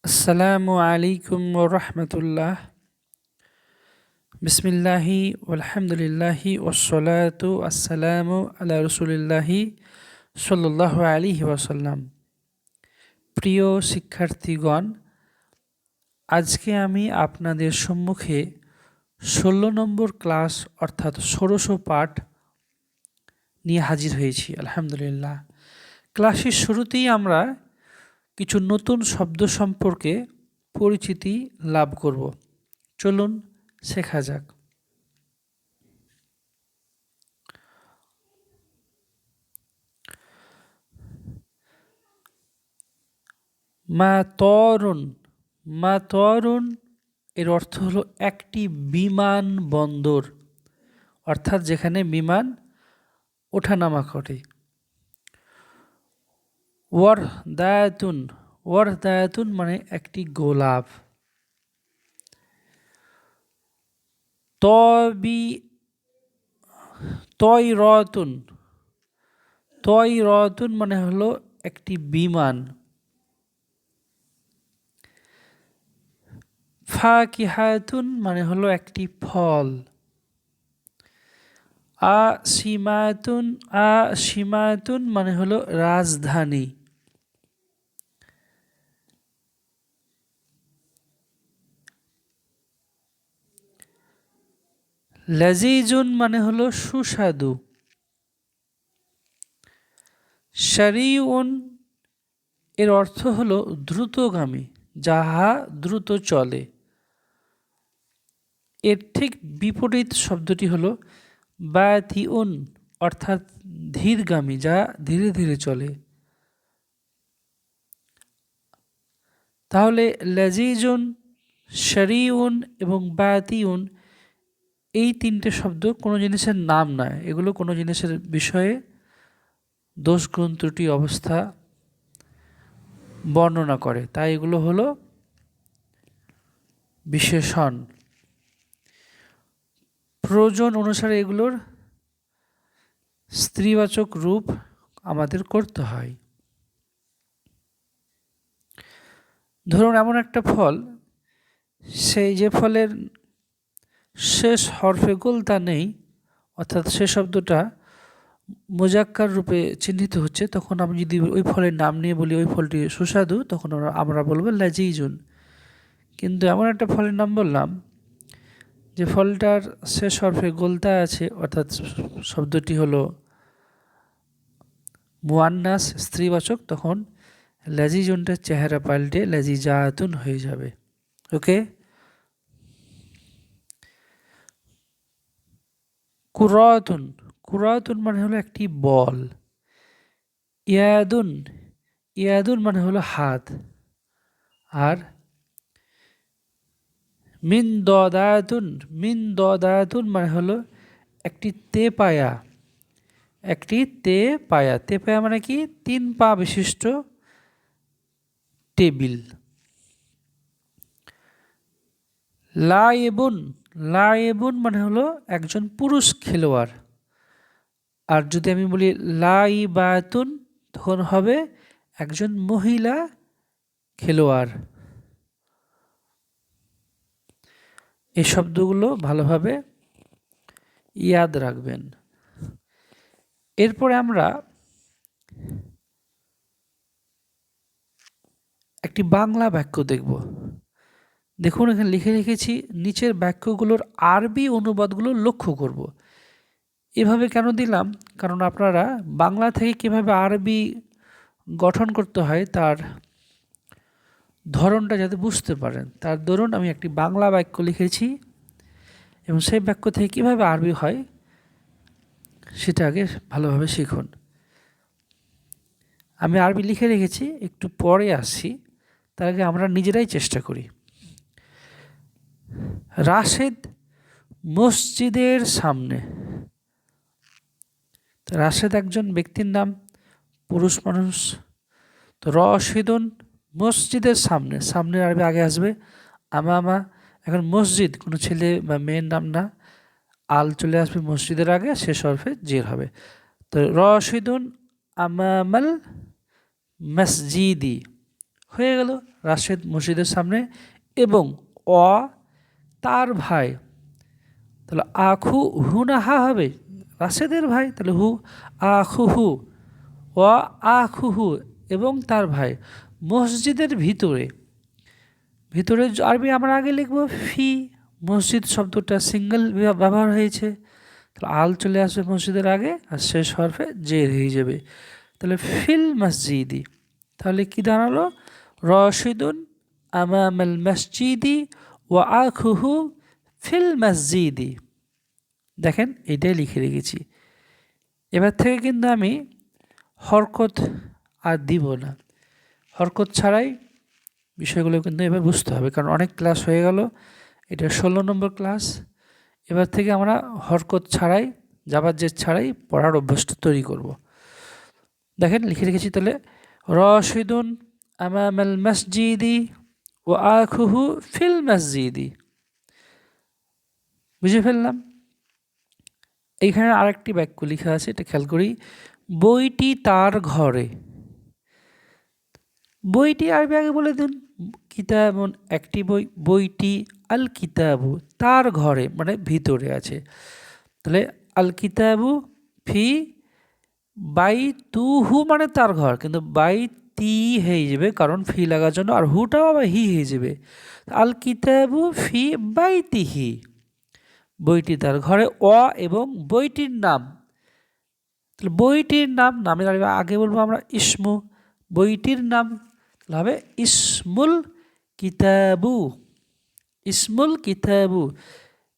আসসালামু আলাইকুম ওরহমতুল্লাহ। বিসমিল্লাহি আলহামদুলিল্লাহি ওয়াসসালাতু আসসালামু আলা রসুলিল্লাহি সাল্লাল্লাহু আলাইহি ওয়াসাল্লাম। প্রিয় শিক্ষার্থীগণ, আজকে আমি আপনাদের সম্মুখে 16 নম্বর ক্লাস অর্থাৎ ষোড়শ পাঠ নিয়ে হাজির হয়েছি। আলহামদুলিল্লাহ, ক্লাসের শুরুতেই আমরা কিছু নতুন শব্দ সম্পর্কে পরিচিতি লাভ করব। চলুন শেখা যাক। মাতরুন, মাতরুন এর অর্থ হলো একটি বিমান বন্দর, অর্থাৎ যেখানে বিমান ওঠানামা করে। ওয়ারদায়াতুন, ওয়ারদায়াতুন মানে একটি গোলাপ। তবি, তয়রতুন, তয়রতুন মানে হলো একটি বিমান। ফাকিহাতুন মানে হলো একটি ফল। আসিমাতুন, আসিমাতুন মানে হলো রাজধানী। লাজিজুন মানে হলো সুস্বাদু। সারিউন এর অর্থ হলো দ্রুতগামী, যাহা দ্রুত চলে। এর ঠিক বিপরীত শব্দটি হলো বাতিউন, অর্থাৎ ধীরগামী, যা ধীরে ধীরে চলে। তাহলে লাজিজুন, সারিউন এবং বাতিউন এই তিনটে শব্দ কোনো জিনিসের নাম নয়, এগুলো কোনো জিনিসের বিষয়ে দোষ গুণ ত্রুটি অবস্থা বর্ণনা করে, তাই এগুলো হলো বিশেষণ। প্রয়োজন অনুসারে এগুলোর স্ত্রীবাচক রূপ আমাদের করতে হয়। ধরুন এমন একটা ফল, সেই যে ফলের শেষ হরফে গোলতা নেই, অর্থাৎ সে শব্দটা মুজাক্কার রূপে চিহ্নিত হচ্ছে, তখন আমি যদি ওই ফলের নাম নিয়ে বলি ওই ফলটি সুস্বাদু, তখন আমরা বলবো লাজিজুন। কিন্তু এমন একটা ফলের নাম বললাম যে ফলটার শেষ হরফে গোলতা আছে, অর্থাৎ শব্দটি হলো মুয়ান্নাস, স্ত্রীবাচক, তখন লাজিজুনটার চেহারা পাল্টে লাজিজাতুন হয়ে যাবে। ওকে। কুরাতুন, কুরাতুন মানে হলো একটি বল। ইয়াদুন, ইয়াদুন মানে হলো হাত। আর মিন দদাতুন, মিন দদাতুন মানে হলো একটি তেপায়া, একটি তেপায়া। তেপায়া মানে কি? 3 পা বিশিষ্ট টেবিল। লায়েবুন, লায়েবুন মানে হলো একজন পুরুষ খেলোয়াড়। আর যদি আমি বলি লাইবাতুন, তখন হবে একজন মহিলা খেলোয়াড়। এই শব্দগুলো ভালোভাবে ইয়াদ রাখবেন। এরপরে আমরা একটি বাংলা বাক্য দেখব। দেখুন এখানে লিখে রেখেছি, নিচের বাক্যগুলোর আরবি অনুবাদগুলো লক্ষ্য করব। এভাবে কেন দিলাম? কারণ আপনারা বাংলা থেকে কিভাবে আরবি গঠন করতে হয় তার ধরনটা যাতে বুঝতে পারেন, তার দরুন আমি একটি বাংলা বাক্য লিখেছি এবং সেই বাক্য থেকে কিভাবে আরবি হয় সেটা আগে ভালোভাবে শিখুন। আমি আরবি লিখে রেখেছি, একটু পরে আসছি, তার আগে আমরা নিজেরাই চেষ্টা করি। রাশেদ মসজিদের সামনে। রাশেদ একজন ব্যক্তির নাম, পুরুষ মানুষ। তো রশিদুন মসজিদের সামনে, সামনের আরবি আগে আসবে আমামা। এখন মসজিদ কোনো ছেলে বা মেয়ের নাম না, আল চলে আসবে মসজিদের আগে, শেষ হরফে জের হবে। তো রশিদুন আমামাল মসজিদি হয়ে গেল রাশেদ মসজিদের সামনে, এবং অ তার ভাই, তাহলে আখু হু না হা হবে, রাশেদের ভাই, তাহলে হু আখু হু, অ আখু হু, এবং তার ভাই মসজিদের ভিতরে। ভিতরে আরবি আমরা আগে লিখব ফি, মসজিদ শব্দটা সিঙ্গেল ব্যবহার হয়েছে, তাহলে আল চলে আসবে মসজিদের আগে, আর শেষ হরফে জের হয়ে যাবে, তাহলে ফিল মসজিদি। তাহলে কি দাঁড়ালো? রশিদুন আমামাল মসজিদি ওয়া আখুহু ফিল মসজিদি। দেখেন এটাই লিখে রেখেছি। এবার থেকে কিন্তু আমি হরকত আর দিব না, হরকত ছাড়াই বিষয়গুলো কিন্তু এবার বুঝতে হবে, কারণ অনেক ক্লাস হয়ে গেল, এটা 16 নম্বর ক্লাস। এবার থেকে আমরা হরকত ছাড়াই, যাবার জের ছাড়াই পড়ার অভ্যাসটা তৈরি করব। দেখেন লিখে রেখেছি, তাহলে রশিদুন আমামাল মসজিদি ওয়া আখুহু ফিল মসজিদি। বুঝে ফেললাম। এইখানে আরেকটি বাক্য লেখা আছে, এটা খেয়াল করি, বইটি তার ঘরে। বইটি আরবি আগে বলে দিন, কিতাবুন একটি বই, বইটি আল কিতাবু তার ঘরে মানে ভিতরে আছে, তাহলে আল কিতাবু ফি বাইতুহু মানে তার ঘর, কিন্তু বাইতি হয়ে যাবে কারণ ফি লাগার জন্য, আর হুটাও আবার হি হয়ে যাবে। আল কিতাবু ফি বাইতিহি, বইটি তার ঘরে, অ এবং বইটির নাম, তাহলে বইটির নাম, নামের আগে বলবো আমরা ইসমু, বইটির নাম হবে ইসমুল কিতাবু, ইসমুল কিতাবু।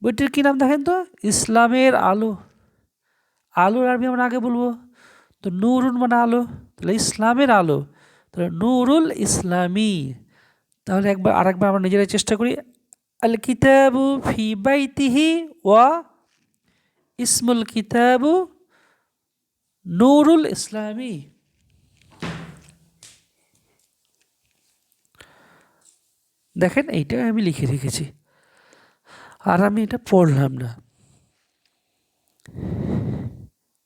বইটির কি নাম দেখেন তো, ইসলামের আলো। আলোর আরবি আমরা আগে বলবো, তো নূরুন মানে আলো, তাহলে ইসলামের আলো, তাহলে নূরুল ইসলামী। তাহলে আরেকবার আমরা নিজেরাই চেষ্টা করি, আল কিতাবু ফি বাইতিহি ওয়া ইসমুল কিতাবু নূরুল ইসলামী। দেখেন এইটা আমি লিখে রেখেছি, আর আমি এটা পড়লাম না।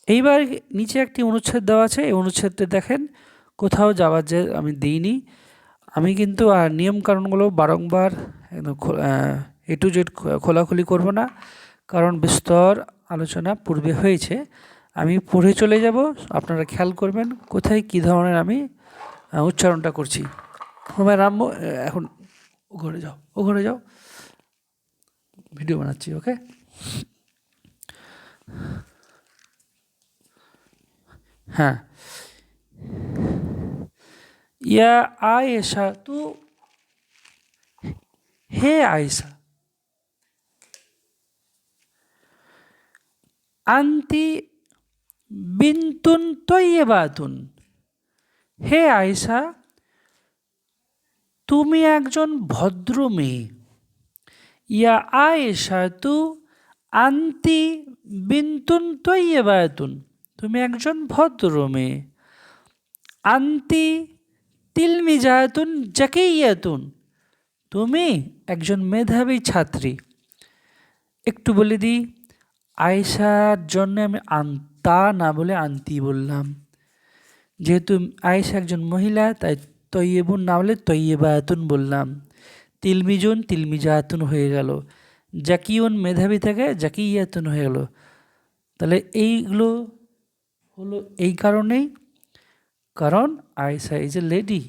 এইবার নিচে একটি অনুচ্ছেদ দেওয়া আছে, এই অনুচ্ছেদটা দেখেন, কোথাও যাওয়ার যে আমি দিইনি, আমি কিন্তু আর নিয়ম কারণগুলো বারংবার এ টু জেড খোলাখুলি করব না, কারণ বিস্তর আলোচনা পূর্বে হয়েছে। আমি পড়ে চলে যাব, আপনারা খেয়াল করবেন কোথায় কী ধরনের আমি উচ্চারণটা করছি। হোমায় রাম্য, এখন ও ঘরে যাও, ও ঘরে যাও, ভিডিও বানাচ্ছি, ওকে। হ্যাঁ, ইয়া আয়েশা তু, হে আয়েশা, আন্তি বিন্তুন তৈয়বাতুন, হে আয়েশা তুমি একজন ভদ্র মেয়ে। ইয়া আয়েশা তু আন্তি বিন্তুন তৈয়বাতুন, তুমি একজন ভদ্র মেয়ে। আন্তি তিলমিজাতুন জাকিয়াতুন, তুমি একজন মেধাবী ছাত্রী। একটু বলে দিই, আয়েশার জন্য আমি আন্তা না বলে আন্তি বললাম, যেহেতু আয়েশা একজন মহিলা, তাই তৈয়বুন না বলে তৈয়বাতুন বললাম। তিলমিজুন তিলমিজাতুন হয়ে গেল, জাকিউন মেধাবী থেকে জাকিয়াতুন হয়ে গেল। তাহলে এইগুলো হলো এই কারণেই, কারণ আয়েশা ইজ এ লেডি,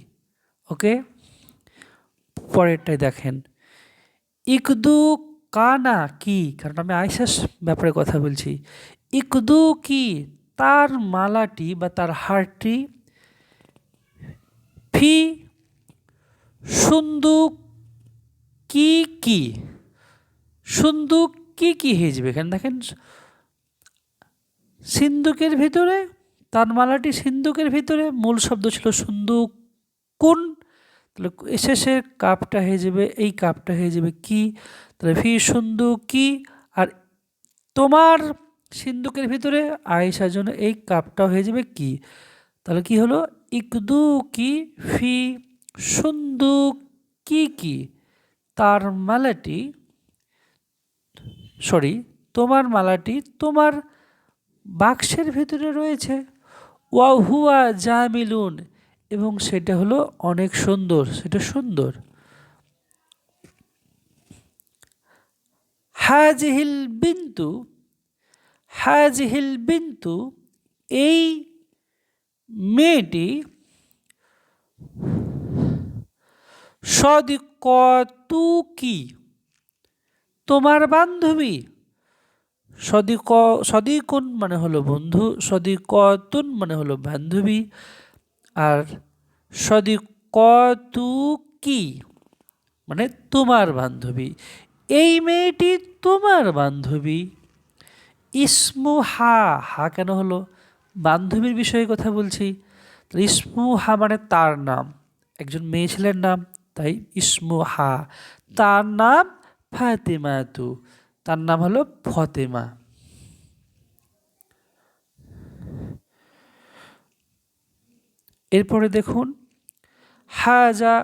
ওকে। পরেরটাই দেখেন, ইকদু কানা কি, কারণ আমি আয়েশার ব্যাপারে কথা বলছি। ইকদু কি তার মালাটি বা তার হারটি, ফি সুন্দুক কি কি, সুন্দুক কি কি হয়ে যাবে, এখানে দেখেন সিন্দুকের ভিতরে, তার মালাটি সিন্দুকের ভিতরে, মূল শব্দ ছিল সুন্দুক কুন, তাহলে শেষের কাপটা হয়ে যাবে, এই কাপটা হয়ে যাবে কি, তাহলে ফি সুন্দুক কি, আর তোমার সিন্দুকের ভিতরে আয়েশার জন্য এই কাপটা হয়ে যাবে কি, তাহলে কি হলো, ইকদু কি ফি সুন্দুক কি কি, তার মালাটি, সরি তোমার মালাটি তোমার বাক্সের ভিতরে রয়েছে। ওয়া হুয়া জামিলুন, এবং সেটা হলো অনেক সুন্দর, সেটা সুন্দর। হাজিহিল বিন্তু, হাজিহিল বিন্তু, এই মেয়েটি, সদিকতুকি, তোমার বান্ধবী। সদিকুন মানে হলো বন্ধু, সদিকতুন মানে হলো বান্ধবী, আর সদিকতুকি মানে তোমার বান্ধবী। এই মেয়েটি তোমার বান্ধবী। ইসমু হা, হা কেন হলো? বান্ধবীর বিষয়ে কথা বলছি। ইসমু হা মানে তার নাম, একজন মেয়ে ছেলের নাম, তাই ইসমু হা, তার নাম ফাতেমাতু, তার নাম হলো ফতেমা। এরপরে দেখুন, হাজা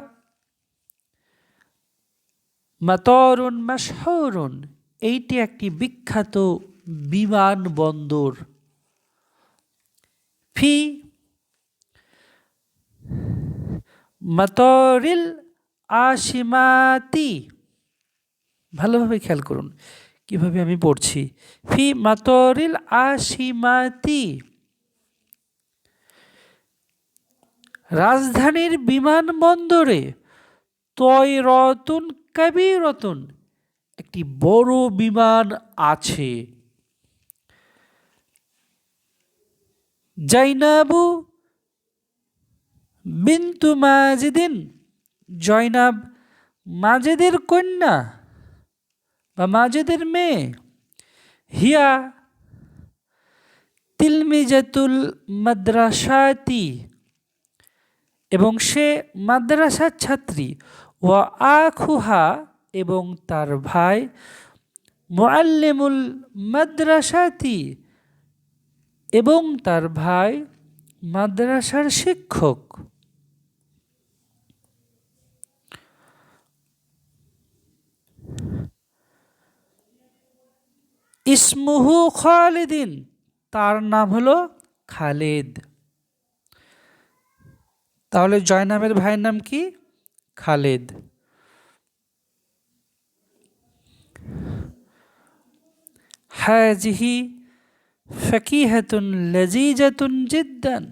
মাতরুন মাশহুরুন, এইটি একটি বিখ্যাত বিমানবন্দর। ফি মাতরিল আশিমাতি, ভালোভাবে খেয়াল করুন কিভাবে আমি পড়ছি। ফি মাতরিল আশিমাতি, রাজধানীর বিমানবন্দরে, তয়রতুন কাবীরতুন, একটি বড় বিমান আছে। জাইনাবু বিন্তু মাজিদিন, জয়নাব মাজেদের কন্যা বা মাজেদের মেয়ে। হিয়া তিলমিজাতুল মাদ্রাসাতি, এবং সে মাদ্রাসার ছাত্রী। ওয়া আখুহা, এবং তার ভাই। মুআল্লিমুল মাদ্রাসাতি, এবং তার ভাই মাদ্রাসার শিক্ষক। ইসমুহু খালিদিন, তার নাম হলো খালিদ। তাহলে জয়নাবের ভাইয়ের নাম কি? খালিদ। হাজিহি ফাকিহাতুন লাজিজাতুন জিদ্দান,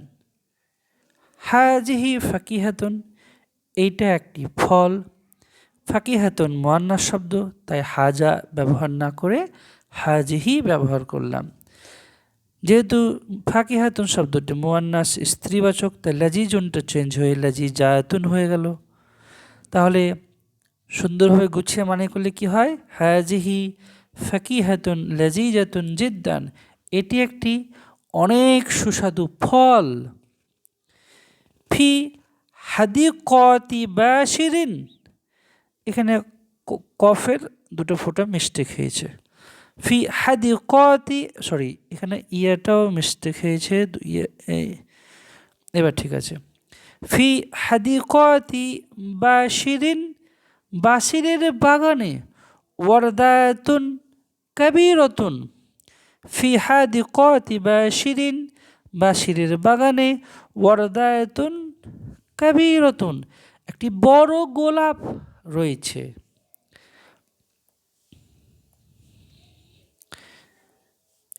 হাজিহি ফাকিহাতুন, এইটা একটি ফল। ফাকিহাতুন মুয়ান্নাস শব্দ, তাই হাজা ব্যবহার না করে হাজিহি ব্যবহার করলাম। যেহেতু ফাকিহাতুন শব্দটি মুয়ান্নাস স্ত্রীবাচক, তাই লাজিজুনটা চেঞ্জ হয়ে লাজিজাতুন হয়ে গেল। তাহলে সুন্দরভাবে গুছিয়ে মানে করলে কি হয়? হাজিহি ফাকিহাতুন লাজিজাতুন জিদ্দান, এটি একটি অনেক সুস্বাদু ফল। ফি হাদিকতি বাশিরিন, এখানে কফের দুটো ফোঁটা মিস্টেক হয়েছে। ফি হাদিকতি, সরি এখানে ইয়াটাও মিস্টেক হয়েছে, এবার ঠিক আছে। ফি হাদিকতি বাশিরিন, বাশিরের বাগানে। ওয়ারদাতুন কাবীরাতুন, ফি হাদিকতি বাশিরিন, বাশিরের বাগানে। ওয়ারদাতুন কাবীরাতুন, একটি বড় গোলাপ রয়েছে।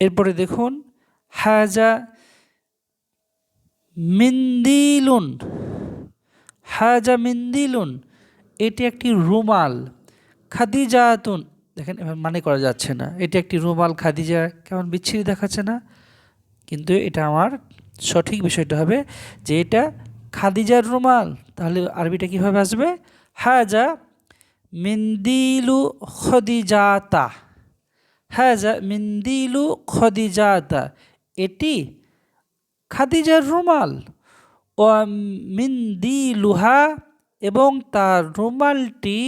এরপরে দেখুন, হাজা মিন্দিলুন, হাজা মিন্দিলুন, এটি একটি রুমাল। খাদিজাতুন, দেখেন এবার মানে করা যাচ্ছে না, এটি একটি রুমাল। খাদিজা কেমন বিচ্ছিরি দেখাচ্ছে না? কিন্তু এটা আমার সঠিক বিষয়টা হবে যে এটা খাদিজার রুমাল। তাহলে আরবিটা কীভাবে আসবে? হাজা মিন্দিলু খদিজাতা, হাজা মিন্দিলু খদিজাতা, এটি খাদিজার রুমাল। ও মিন্দিলুহা, এবং তার রুমালটি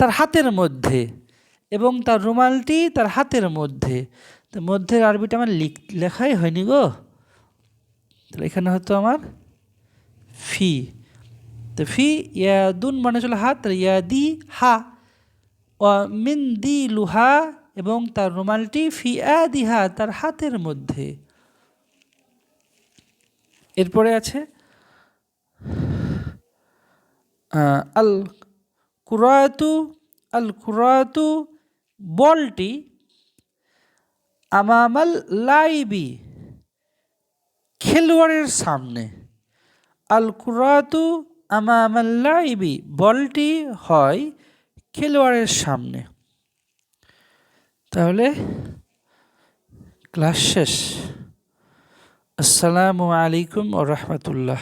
তার হাতের মধ্যে, এবং তার রুমালটি তার হাতের মধ্যে। তো মধ্যের আরবিটা আমার লেখাই হয়নি গো, তাহলে এখানে হয়তো আমার ফি। তো ফি ইয়াদুন মানে চলো হাত, ইয়াদি হা। ও মিন্দিলুহা, এবং তার রুমালটি ফি আদিহা, তার হাতের মধ্যে। এরপরে আছে আল কুরাতু, আল কুরাতু বলটি আমামাল লাইবি খেলোয়াড়ের সামনে। আল কুরাতু আমামাল লাইবি বলটি হয় খেলোয়াড়ের সামনে। তাহলে ক্লাস শেষ। আসসালামু আলাইকুম ওয়া রাহমাতুল্লাহ।